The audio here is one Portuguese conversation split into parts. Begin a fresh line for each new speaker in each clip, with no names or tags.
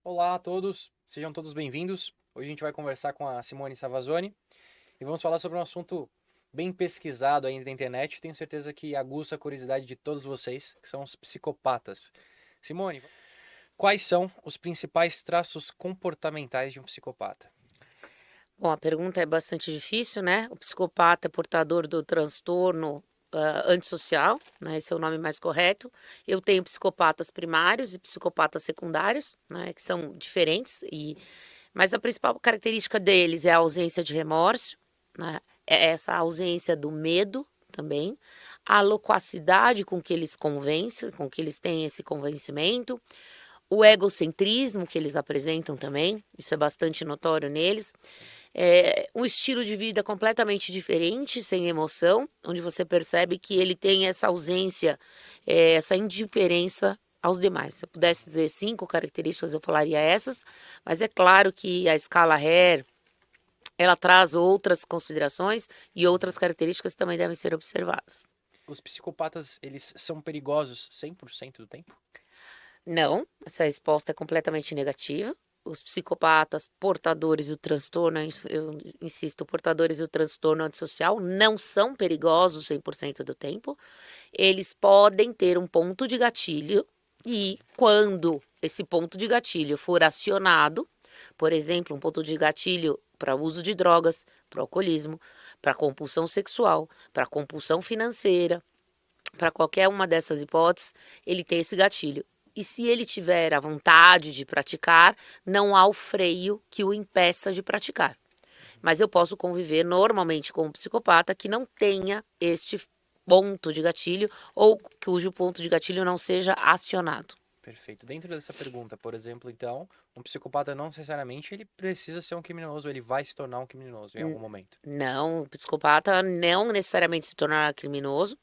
Olá a todos, sejam todos bem-vindos. Hoje a gente vai conversar com a Simone Savazone e vamos falar sobre um assunto bem pesquisado aí na internet. Tenho certeza que aguça a curiosidade de todos vocês, que são os psicopatas. Simone, quais são os principais traços comportamentais de um psicopata?
Bom, a pergunta é bastante difícil, né? O psicopata é portador do transtorno antissocial, né? Esse é o nome mais correto. Eu tenho psicopatas primários e psicopatas secundários, né? Que são diferentes, mas a principal característica deles é a ausência de remorso, né? É essa ausência do medo também, a loquacidade com que eles convencem, com que eles têm esse convencimento, o egocentrismo que eles apresentam também, isso é bastante notório neles. Um estilo de vida completamente diferente, sem emoção, onde você percebe que ele tem essa ausência, essa indiferença aos demais. Se eu pudesse dizer 5 características, eu falaria essas, mas é claro que a escala Hare, ela traz outras considerações e outras características que também devem ser observadas.
Os psicopatas, eles são perigosos 100% do tempo?
Não, essa resposta é completamente negativa. Os psicopatas portadores do transtorno, eu insisto, portadores do transtorno antissocial não são perigosos 100% do tempo. Eles podem ter um ponto de gatilho e quando esse ponto de gatilho for acionado, por exemplo, um ponto de gatilho para uso de drogas, para o alcoolismo, para compulsão sexual, para compulsão financeira, para qualquer uma dessas hipóteses, ele tem esse gatilho. E se ele tiver a vontade de praticar, não há o freio que o impeça de praticar. Mas eu posso conviver normalmente com um psicopata que não tenha este ponto de gatilho ou cujo ponto de gatilho não seja acionado.
Perfeito. Dentro dessa pergunta, por exemplo, então, um psicopata não necessariamente ele precisa ser um criminoso, ele vai se tornar um criminoso em algum momento.
Não, o psicopata não necessariamente se tornará criminoso.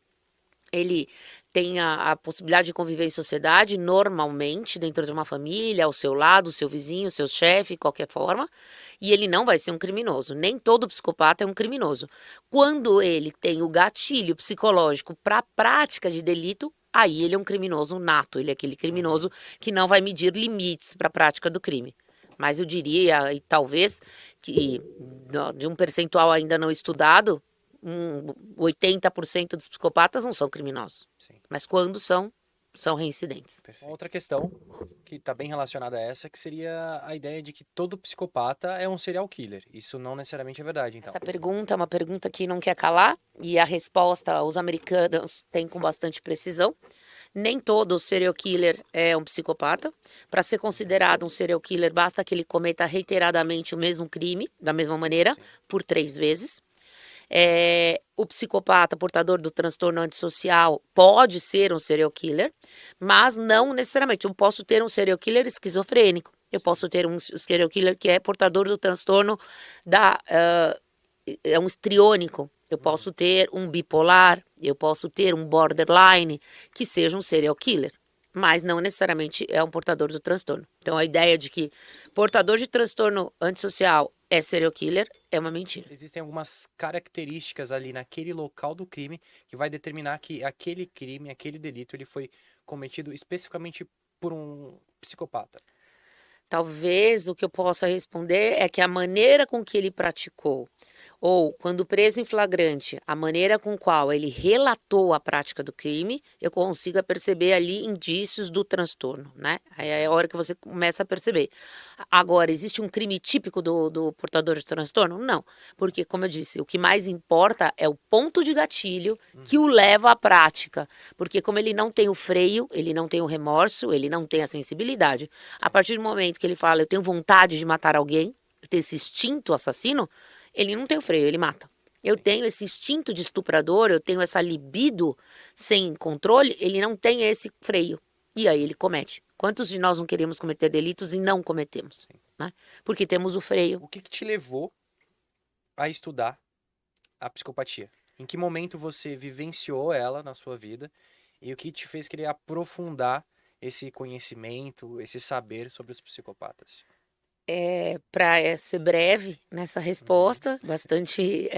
Ele tem a possibilidade de conviver em sociedade normalmente, dentro de uma família, ao seu lado, o seu vizinho, o seu chefe, qualquer forma, e ele não vai ser um criminoso. Nem todo psicopata é um criminoso. Quando ele tem o gatilho psicológico para a prática de delito, aí ele é um criminoso nato, ele é aquele
Uhum.
criminoso que não vai medir limites para a prática do crime. Mas eu diria, e talvez, que de um percentual ainda não estudado, 80% dos psicopatas não são criminosos.
Sim.
Mas quando são, são reincidentes.
Uma outra questão que está bem relacionada a essa, que seria a ideia de que todo psicopata é um serial killer. Isso não necessariamente é verdade, então.
Essa pergunta é uma pergunta que não quer calar e a resposta os americanos têm com bastante precisão. Nem todo serial killer é um psicopata. Para ser considerado um serial killer, basta que ele cometa reiteradamente o mesmo crime, da mesma maneira,
Sim.
por 3 vezes. O psicopata portador do transtorno antissocial pode ser um serial killer, mas não necessariamente. Eu posso ter um serial killer esquizofrênico. Eu
Sim.
posso ter um serial killer que é portador do transtorno da é um histriônico. Eu
Uhum.
posso ter um bipolar, eu posso ter um borderline que seja um serial killer, mas não necessariamente é um portador do transtorno. Então a
Sim.
ideia de que portador de transtorno antissocial é serial killer é uma mentira.
Existem algumas características ali naquele local do crime que vai determinar que aquele crime, aquele delito, ele foi cometido especificamente por um psicopata.
Talvez o que eu possa responder é que a maneira com que ele praticou, ou quando preso em flagrante, a maneira com qual ele relatou a prática do crime, eu consiga perceber ali indícios do transtorno, né? Aí é a hora que você começa a perceber. Agora, existe um crime típico do portador de transtorno? Não, porque, como eu disse, o que mais importa é o ponto de gatilho que o
Uhum.
leva à prática, porque como ele não tem o freio, ele não tem o remorso, ele não tem a sensibilidade. A
Sim.
partir do momento que ele fala, eu tenho vontade de matar alguém, eu tenho esse instinto assassino, ele não tem o freio, ele mata. Eu
Sim.
tenho esse instinto de estuprador, eu tenho essa libido sem controle, ele não tem esse freio. E aí ele comete. Quantos de nós não queremos cometer delitos e não cometemos?
Sim.
Né? Porque temos o freio.
O que que te levou a estudar a psicopatia? Em que momento você vivenciou ela na sua vida e o que te fez querer aprofundar esse conhecimento, esse saber sobre os psicopatas?
Para ser breve nessa
Uhum.
resposta, bastante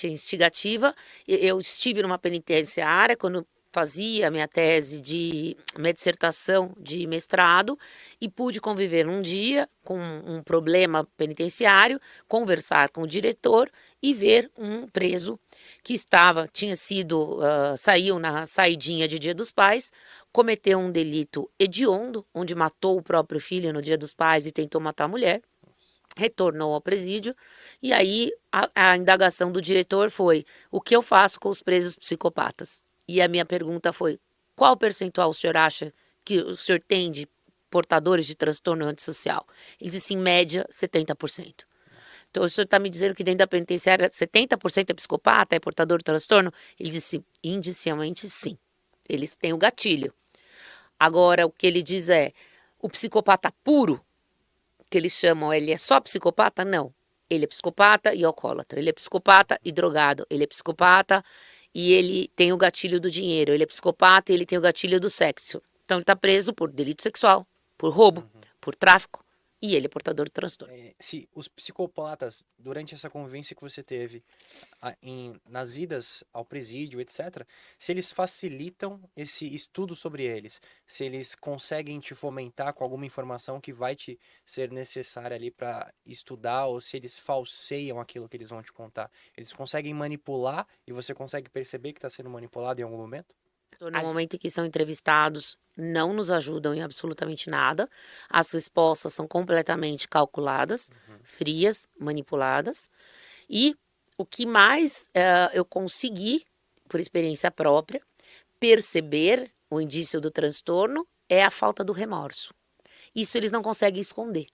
instigativa, eu estive numa penitenciária quando fazia minha minha dissertação de mestrado e pude conviver um dia com um problema penitenciário, conversar com o diretor e ver um preso que saiu na saidinha de Dia dos Pais, cometeu um delito hediondo, onde matou o próprio filho no Dia dos Pais e tentou matar a mulher, retornou ao presídio, e aí a indagação do diretor foi: o que eu faço com os presos psicopatas? E a minha pergunta foi: qual percentual o senhor acha que o senhor tem de portadores de transtorno antissocial? Ele disse, em média, 70%. Então, o senhor está me dizendo que dentro da penitenciária 70% é psicopata, é portador de transtorno? Ele disse, indicialmente sim. Eles têm o gatilho. Agora, o que ele diz é, o psicopata puro, que eles chamam, ele é só psicopata? Não. Ele é psicopata e alcoólatra. Ele é psicopata e drogado. Ele é psicopata e ele tem o gatilho do dinheiro. Ele é psicopata e ele tem o gatilho do sexo. Então ele está preso por delito sexual, por roubo, por tráfico, e ele é portador de transtorno.
Se os psicopatas, durante essa convivência que você teve nas idas ao presídio, etc., se eles facilitam esse estudo sobre eles, se eles conseguem te fomentar com alguma informação que vai te ser necessária ali para estudar, ou se eles falseiam aquilo que eles vão te contar, eles conseguem manipular e você consegue perceber que está sendo manipulado em algum momento?
No momento em que são entrevistados, não nos ajudam em absolutamente nada. As respostas são completamente calculadas, frias, manipuladas. E o que mais eu consegui, por experiência própria, perceber o indício do transtorno é a falta do remorso. Isso eles não conseguem esconder.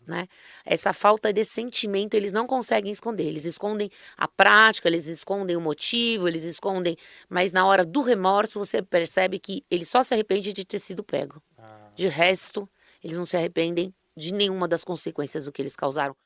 Né? Essa falta de sentimento eles não conseguem esconder, eles escondem a prática, eles escondem o motivo, eles escondem, mas na hora do remorso você percebe que ele só se arrepende de ter sido pego. De resto, eles não se arrependem de nenhuma das consequências do que eles causaram.